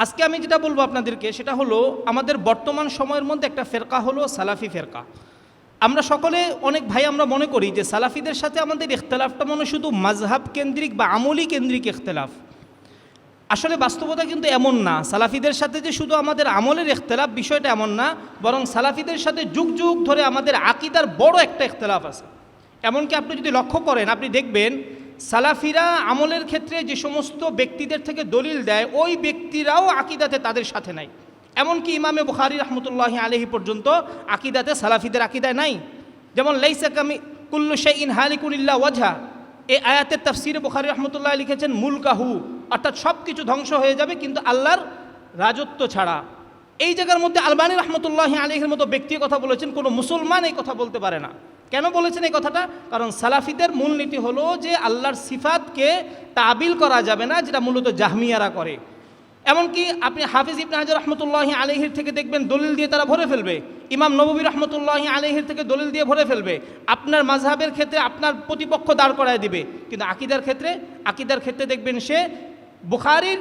আজকে আমি যেটা বলবো আপনাদেরকে সেটা হলো আমাদের বর্তমান সময়ের মধ্যে একটা ফেরকা হলো সালাফি ফেরকা। আমরা সকলে অনেক ভাই আমরা মনে করি যে সালাফিদের সাথে আমাদের ইখতলাফটা মনে শুধু মাযহাব কেন্দ্রিক বা আমলি কেন্দ্রিক ইখতলাফ। আসলে বাস্তবতা কিন্তু এমন না। সালাফিদের সাথে যে শুধু আমাদের আমলের ইখতলাফ বিষয়টা এমন না, বরং সালাফিদের সাথে যুগ যুগ ধরে আমাদের আকীদার বড় একটা ইখতলাফ আছে। এমনকি আপনি যদি লক্ষ্য করেন আপনি দেখবেন সালাফিরা আমলের ক্ষেত্রে যে সমস্ত ব্যক্তিদের থেকে দলিল দেয় ওই ব্যক্তিরাও আকীদাতে তাদের সাথে নাই। এমনকি ইমামে বুখারী রাহমাতুল্লাহি আলাইহি পর্যন্ত আকীদাতে সালাফিদের আকীদায় নাই। যেমন লাইসা কামি কুল্লু শাইইন হালিকুন ইল্লা ওয়াজহা, এই আয়াতের তাফসীরে বুখারী রাহমাতুল্লাহ লিখেছেন মুলকাহু, অর্থাৎ সব কিছু ধ্বংস হয়ে যাবে কিন্তু আল্লাহর রাজত্ব ছাড়া। এই জায়গার মধ্যে আলবানী রাহমাতুল্লাহি আলাইহির মতো ব্যক্তি কথা বলেছেন, কোনো মুসলমান এই কথা বলতে পারে না। কেন বলেছেন এই কথাটা? কারণ সালাফিদের মূলনীতি হলো যে আল্লাহর সিফাতকে তাবিল করা যাবে না, যেটা মূলত জাহমিয়ারা করে। এমনকি আপনি হাফিজ ইবনে হাজার রহমতুল্লাহি আলাইহির থেকে দেখবেন দলিল দিয়ে তারা ভরে ফেলবে, ইমাম নববী রহমতুল্লাহি আলাইহির থেকে দলিল দিয়ে ভরে ফেলবে। আপনার মাযহাবের ক্ষেত্রে আপনার প্রতিপক্ষ দাঁড় করায় দিবে, কিন্তু আকীদার ক্ষেত্রে দেখবেন সে বুখারীর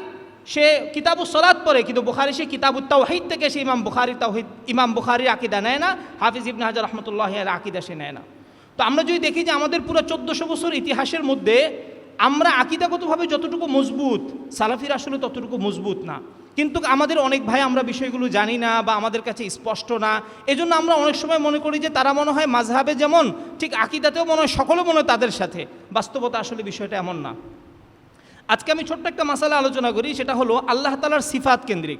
সে কিতাবুস সালাত পড়ে, কিন্তু বুখারী সে কিতাবুত তাওহীদ থেকে সে ইমাম বুখারীর আকীদা নেয় না, হাফিজ ইবনে হাজার রহমতুল্লাহি আলাইহির আকীদা সে নেয় না। তো আমরা যদি দেখি যে আমাদের পুরো 1400 বছর ইতিহাসের মধ্যে আমরা আকীদাগতভাবে যতটুকু মজবুত, সালাফিরা আসলে ততটুকু মজবুত না। কিন্তু আমাদের অনেক ভাই আমরা বিষয়গুলো জানি না বা আমাদের কাছে স্পষ্ট না, এজন্য আমরা অনেক সময় মনে করি যে তারা মনে হয় মাযহাবে যেমন ঠিক আকীদাতেও মনে হয় সকলে মনে হয় তাদের সাথে। বাস্তবতা আসলে বিষয়টা এমন না। আজকে আমি ছোট্ট একটা মাসালা আলোচনা করি, সেটা হলো আল্লাহ তাআলার সিফাত কেন্দ্রিক।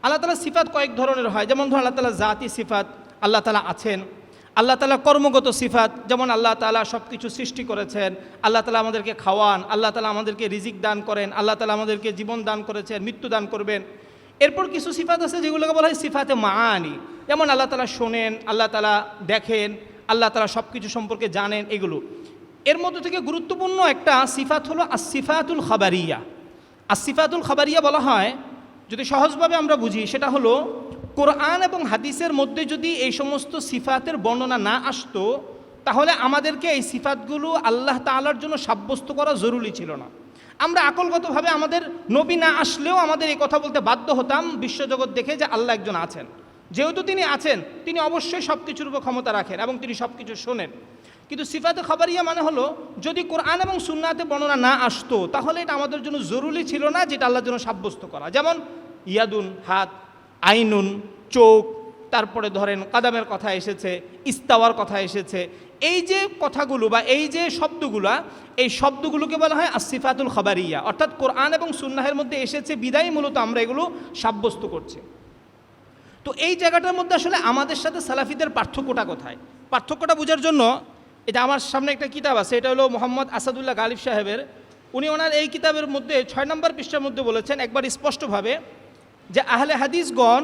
আল্লাহ তাআলার সিফাত কয়েক ধরনের হয়। যেমন ধরুন আল্লাহ তাআলা জাতি সিফাত, আল্লাহ তাআলা আছেন। আল্লাহ তাআলা কর্মগত সিফাত, যেমন আল্লাহ তাআলা সব কিছু সৃষ্টি করেছেন, আল্লাহ তাআলা আমাদেরকে খাওয়ান, আল্লাহ তাআলা আমাদেরকে রিজিক দান করেন, আল্লাহ তাআলা আমাদেরকে জীবন দান করেছেন, মৃত্যু দান করবেন। এরপর কিছু সিফাত আছে যেগুলোকে বলা হয় সিফাতে মাআনি, যেমন আল্লাহ তাআলা শোনেন, আল্লাহ তাআলা দেখেন, আল্লাহ তাআলা সব কিছু সম্পর্কে জানেন। এগুলো এর মধ্যে থেকে গুরুত্বপূর্ণ একটা সিফাত হলো আসিফাতুল খাবারিয়া। আসিফাতুল খাবারিয়া বলা হয়, যদি সহজভাবে আমরা বুঝি, সেটা হলো কোরআন এবং হাদিসের মধ্যে যদি এই সমস্ত সিফাতের বর্ণনা না আসতো তাহলে আমাদেরকে এই সিফাতগুলো আল্লাহ তাআলার জন্য সাব্যস্ত করা জরুরি ছিল না। আমরা আকলগতভাবে আমাদের নবী না আসলেও আমাদের এই কথা বলতে বাধ্য হতাম বিশ্বজগৎ দেখে যে আল্লাহ একজন আছেন। যেহেতু তিনি আছেন, তিনি অবশ্যই সব কিছুর উপর ক্ষমতা রাখেন এবং তিনি সব কিছু শোনেন। কিন্তু সিফাতে খাবারিয়া মানে হলো যদি কোরআন এবং সুন্নাতে বর্ণনা না আসতো তাহলে এটা আমাদের জন্য জরুরি ছিল না যেটা আল্লাহর জন্য সাব্যস্ত করা। যেমন ইয়াদুন হাত, আইনুন চোখ, তারপরে ধরেন কাদামের কথা এসেছে, ইস্তাওয়ার কথা এসেছে। এই যে কথাগুলো বা এই যে শব্দগুলা, এই শব্দগুলোকে বলা হয় আসিফাতুল খাবারিয়া, অর্থাৎ কোরআন এবং সুন্নাহের মধ্যে এসেছে বিদায় মূলত আমরা এগুলো সাব্যস্ত করছি। তো এই জায়গাটার মধ্যে আসলে আমাদের সাথে সালাফিদের পার্থক্যটা কোথায়? পার্থক্যটা বোঝার জন্য এটা আমার সামনে একটা কিতাব আছে, এটা হলো মোহাম্মদ আসাদুল্লাহ গালিব সাহেবের। উনি ওনার এই কিতাবের মধ্যে 6 নম্বর পৃষ্ঠার মধ্যে বলেছেন একবার স্পষ্টভাবে যে আহলে হাদিসগণ,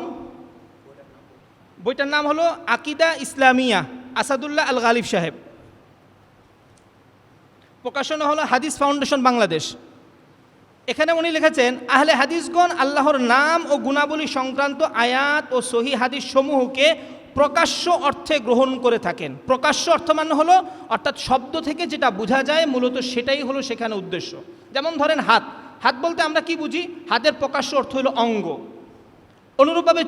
বইটার নাম হলো আকিদা ইসলামিয়া, আসাদুল্লাহ আল গালিব সাহেব, প্রকাশনা হলো হাদিস ফাউন্ডেশন বাংলাদেশ। এখানে উনি লিখেছেন আহলে হাদিসগণ আল্লাহর নাম ও গুণাবলী সংক্রান্ত আয়াত ও সহি হাদিস সমূহকে প্রকাশ্য অর্থে গ্রহণ করে থাকেন। প্রকাশ্য অর্থ মানে হলো অর্থাৎ শব্দ থেকে যেটা বোঝা যায় মূলত সেটাই হলো সেখানে উদ্দেশ্য। যেমন ধরেন হাত, হাত বলতে আমরা কি বুঝি? হাতের প্রকাশ্য অর্থ হলো অঙ্গ। অনুরূপভাবে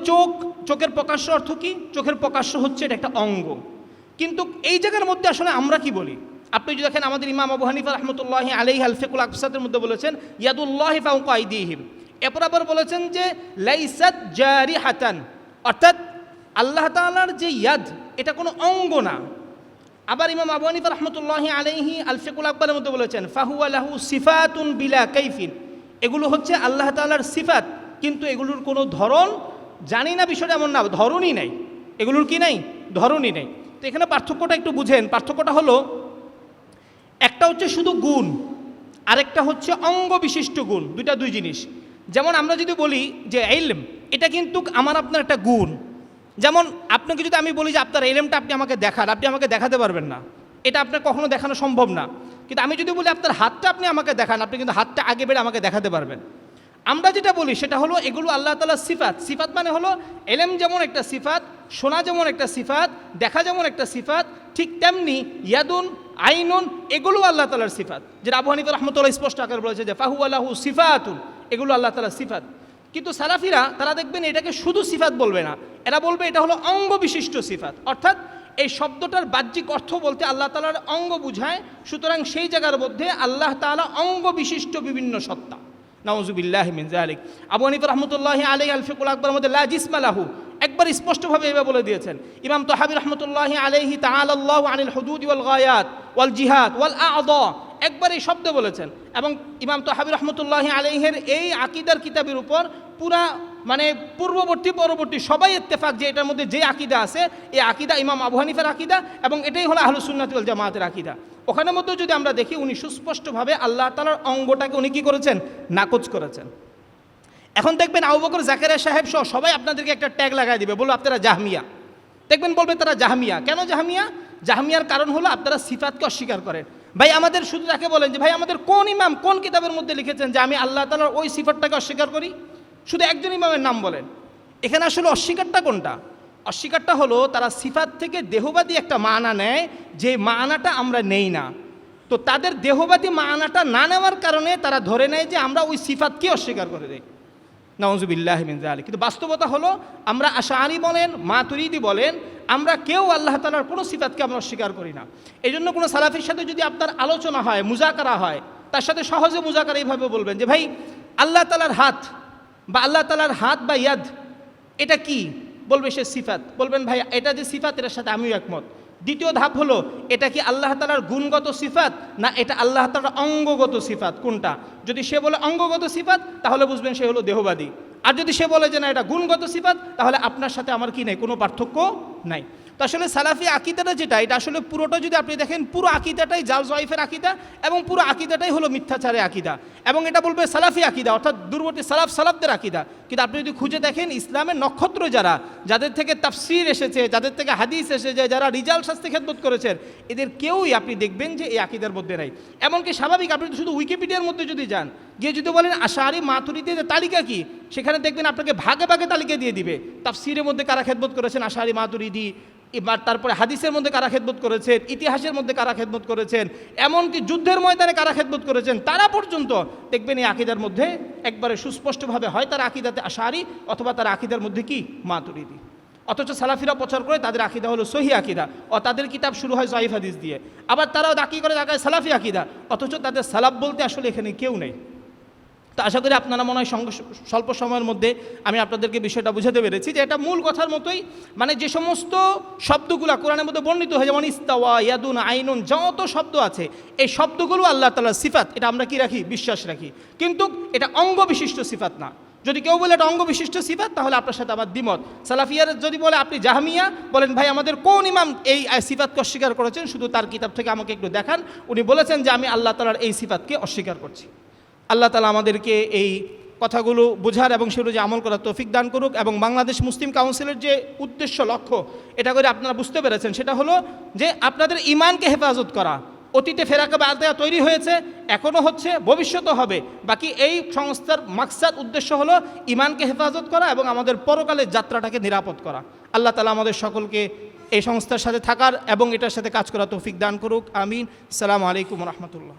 চোখের প্রকাশ্য অর্থ কি? চোখের প্রকাশ্য হচ্ছে এটা একটা অঙ্গ। কিন্তু এই জায়গার মধ্যে আসলে আমরা কি বলি? আপনি যদি দেখেন আমাদের ইমাম আবু হানিফা রাহমাতুল্লাহি আলাইহি আল ফিকহুল আকসাদের মধ্যে বলেছেন ইয়াদুল্লাহি ফাওকা আইদিহিম। এরপর আবার বলেছেন যে লাইসাত জারিহাতান, অর্থাৎ আল্লাহ তাআলার যে ইয়াদ এটা কোনো অঙ্গ না। আবার ইমাম আবু হানিফা রাহমাতুল্লাহি আলাইহি আল ফিকহুল আকবারের মধ্যে বলেছেন ফাহুয়া লাহু সিফাতুন বিলা কাইফিন, এগুলো হচ্ছে আল্লাহ তাআলার সিফাত কিন্তু এগুলোর কোনো ধরন জানি না, বিষয়টা এমন না, ধরনই নেই, এগুলোর কি নাই? ধরনই নেই। তো এখানে পার্থক্যটা একটু বুঝেন। পার্থক্যটা হলো একটা হচ্ছে শুধু গুণ, আরেকটা হচ্ছে অঙ্গ বিশিষ্ট গুণ, দুই জিনিস। যেমন আমরা যদি বলি যে ইলম, এটা কিন্তু আমার আপনার একটা গুণ। যেমন আপনাকে যদি আমি বলি যে আপনার ইলমটা আপনি আমাকে দেখান, আপনি আমাকে দেখাতে পারবেন না, এটা আপনার কখনো দেখানো সম্ভব না। কিন্তু আমি যদি বলি আপনার হাতটা আপনি আমাকে দেখান, আপনি কিন্তু হাতটা আগে বেড়ে আমাকে দেখাতে পারবেন। আমরা যেটা বলি সেটা হলো এগুলো আল্লাহ তাআলার সিফাত। সিফাত মানে হলো ইলম যেমন একটা সিফাত, শোনা যেমন একটা সিফাত, দেখা যেমন একটা সিফাত, ঠিক তেমনি ইয়াদুন আইনুন এগুলো আল্লাহ তাআলার সিফাত। যেটা আবু হানিফা রাহমাতুল্লাহ স্পষ্ট আকারে বলেছে যে ফাহুয়া লাহু সিফাতুন, এগুলো আল্লাহ তাআলার সিফাত। কিন্তু সালাফিরা তারা দেখবেন এটাকে শুধু সিফাত বলবে না, এরা বলবে এটা হলো অঙ্গ বিশিষ্ট সিফাত, অর্থাৎ এই শব্দটার বাহ্যিক অর্থ বলতে আল্লাহ তাআলার অঙ্গ বুঝায়, সুতরাং সেই জায়গার মধ্যে আল্লাহ তাআলা অঙ্গ বিশিষ্ট বিভিন্ন সত্তা। নাউযুবিল্লাহি মিন যালিক। আবু হানিফা রাহমাতুল্লাহি আলাইহি আল ফিকুল আকবার মধ্যে লা জিসমা লাহু একবার স্পষ্টভাবে এভাবে বলে দিয়েছেন। ইমাম তাহাবী রাহমাতুল্লাহি আলাইহি তাআলা আল্লাহু আনিল হুদুদ ওয়াল গায়াত ওয়াল জিহাদ ওয়াল আ'যা একবার এই শব্দ বলেছেন। এবং ইমাম তাহাবী রাহমাতুল্লাহি আলাইহির এই আকীদার কিতাবের উপর পুরা মানে পূর্ববর্তী পরবর্তী সবাই ইত্তেফাক যে এটার মধ্যে যে আকীদা আছে এই আকীদা ইমাম আবু হানিফার আকীদা এবং এটাই হলো আহলুস সুন্নাত ওয়াল জামাতের আকীদা। ওখানের মধ্যে যদি আমরা দেখি উনি সুস্পষ্টভাবে আল্লাহ তাআলার অঙ্গটাকে উনি কী করেছেন? নাকচ করেছেন। এখন দেখবেন আবু বকর জাকারিয়া সাহেব সহ সবাই আপনাদেরকে একটা ট্যাগ লাগাই দিবে, বলবো আপনারা জাহমিয়া। দেখবেন বলবে তারা জাহমিয়া। কেন জাহমিয়া? জাহমিয়ার কারণ হলো আপনারা সিফাতকে অস্বীকার করেন। ভাই আমাদের শুধু তাকে বলেন যে ভাই আমাদের কোন ইমাম কোন কিতাবের মধ্যে লিখেছেন যে আমি আল্লাহ তাআলার ওই সিফাতটাকে অস্বীকার করি? শুধু একজন ইমামের নাম বলেন। এখানে আসলে অস্বীকারটা কোনটা? অস্বীকারটা হলো তারা সিফাত থেকে দেহবাদী একটা মানা নেয়, যে মানাটা আমরা নেই না। তো তাদের দেহবাদী মানাটা না নেওয়ার কারণে তারা ধরে নেয় যে আমরা ওই সিফাতকে অস্বীকার করে দেই। নাউযুবিল্লাহি মিন যালিক। কিন্তু বাস্তবতা হলো আমরা আশআরী বলেন, মাতুরিদি বলেন, আমরা কেউ আল্লাহ তাআলার কোনো সিফাতকে আমরা অস্বীকার করি না। এই জন্য কোনো সালাফির সাথে যদি আপনার আলোচনা হয়, মুজাকারা হয়, তার সাথে সহজে মুজাকারা এইভাবে বলবেন যে ভাই আল্লাহ তাআলার হাত বা আল্লাহ তাআলার হাত বা ইয়াদ এটা কি? বলবে সে সিফাত। বলবেন ভাই এটা যে সিফাত এটার সাথে আমিও একমত। দ্বিতীয় ধাপ হলো এটা কি আল্লাহ তাআলার গুণগত সিফাত না এটা আল্লাহ তাআলার অঙ্গগত সিফাত? কোনটা? যদি সে বলে অঙ্গগত সিফাত তাহলে বুঝবেন সে হলো দেহবাদী। আর যদি সে বলে যে না এটা গুণগত সিফাত তাহলে আপনার সাথে আমার কি নেই, কোনো পার্থক্য নাই। তো আসলে সালাফি আকীদাটা যেটা, এটা আসলে পুরোটা যদি আপনি দেখেন পুরো আকীদাটাই জাল জয়ফের আকীদা এবং পুরো আকীদাটাই হলো মিথ্যাচারের আকীদা, এবং এটা বলবে সালাফি আকীদা অর্থাৎ দূরবর্তী সালাফদের আকীদা। কিন্তু আপনি যদি খুঁজে দেখেন ইসলামের নক্ষত্র যারা, যাদের থেকে তাফসীর এসেছে, যাদের থেকে হাদিস এসেছে, যারা রিজাল শাস্ত্রে খেদমত করেছেন, এদের কেউই আপনি দেখবেন যে এই আকীদার মধ্যে নাই। এমনকি স্বাভাবিক আপনি শুধু উইকিপিডিয়ার মধ্যে যদি যান, গিয়ে যদি বলেন আশআরী মাতুরিদিদের তালিকা কি, সেখানে দেখবেন আপনাকে ভাগে ভাগে তালিকা দিয়ে দিবে। তাফসীরের মধ্যে কারা খেদমত করেছেন আশআরী মাতুরিদি, এবার তারপরে হাদিসের মধ্যে কারা খেদমত করেছেন, ইতিহাসের মধ্যে কারা খেদমত করেছেন, এমনকি যুদ্ধের ময়দানে কারা খেদমত করেছেন, তারা পর্যন্ত দেখবেন এই আকীদার মধ্যে একবারে সুস্পষ্টভাবে হয় তারা আকীদাতে আশআরী অথবা তারা আকীদার মধ্যে কি মাতুরিদি। অথচ সালাফিরা প্রচার করে তাদের আকীদা হলো সহিহ আকীদা, ও তাদের কিতাব শুরু হয় জয়ীফ হাদিস দিয়ে। আবার তারাও দাকি করে দেখায় সালাফি আকীদা, অথচ তাদের সালাফ বলতে আসলে এখানে কেউ নেই। তো আশা করি আপনারা মনে হয় স্বল্প সময়ের মধ্যে আমি আপনাদেরকে বিষয়টা বুঝাতে পেরেছি যে এটা মূল কথার মতোই, মানে যে সমস্ত শব্দগুলো কোরআনের মধ্যে বর্ণিত হয় যেমন ইস্তাওয়া, ইয়াদুন, আইনুন, যত শব্দ আছে এই শব্দগুলো আল্লাহ তাআলার সিফাত, এটা আমরা কি রাখি? বিশ্বাস রাখি। কিন্তু এটা অঙ্গ বিশিষ্ট সিফাত না। যদি কেউ বলে এটা অঙ্গ বিশিষ্ট সিফাত তাহলে আপনার সাথে আমার দ্বিমত। সালাফিয়ার যদি বলে আপনি জাহমিয়া, বলেন ভাই আমাদের কোন ইমাম এই সিফাতকে অস্বীকার করেছেন, শুধু তার কিতাব থেকে আমাকে একটু দেখান, উনি বলেছেন যে আমি আল্লাহ তাআলার এই সিফাতকে অস্বীকার করছি। আল্লাহ তাআলা আমাদেরকে এই কথাগুলো বোঝার এবং সেগুলো যে আমল করার তৌফিক দান করুক। এবং বাংলাদেশ মুসলিম কাউন্সিলের যে উদ্দেশ্য লক্ষ্য এটা করে আপনারা বুঝতে পেরেছেন, সেটা হলো যে আপনাদের ঈমানকে হেফাজত করা। অতীতে ফেরাকা বায়আত তৈরি হয়েছে, এখনও হচ্ছে, ভবিষ্যতও হবে। বাকি এই সংস্থার মাকসাদ উদ্দেশ্য হলো ঈমানকে হেফাজত করা এবং আমাদের পরকালের যাত্রাটাকে নিরাপদ করা। আল্লাহ তাআলা আমাদের সকলকে এই সংস্থার সাথে থাকার এবং এটার সাথে কাজ করার তৌফিক দান করুক। আমিন। আসসালামু আলাইকুম ওয়া রাহমাতুল্লাহ।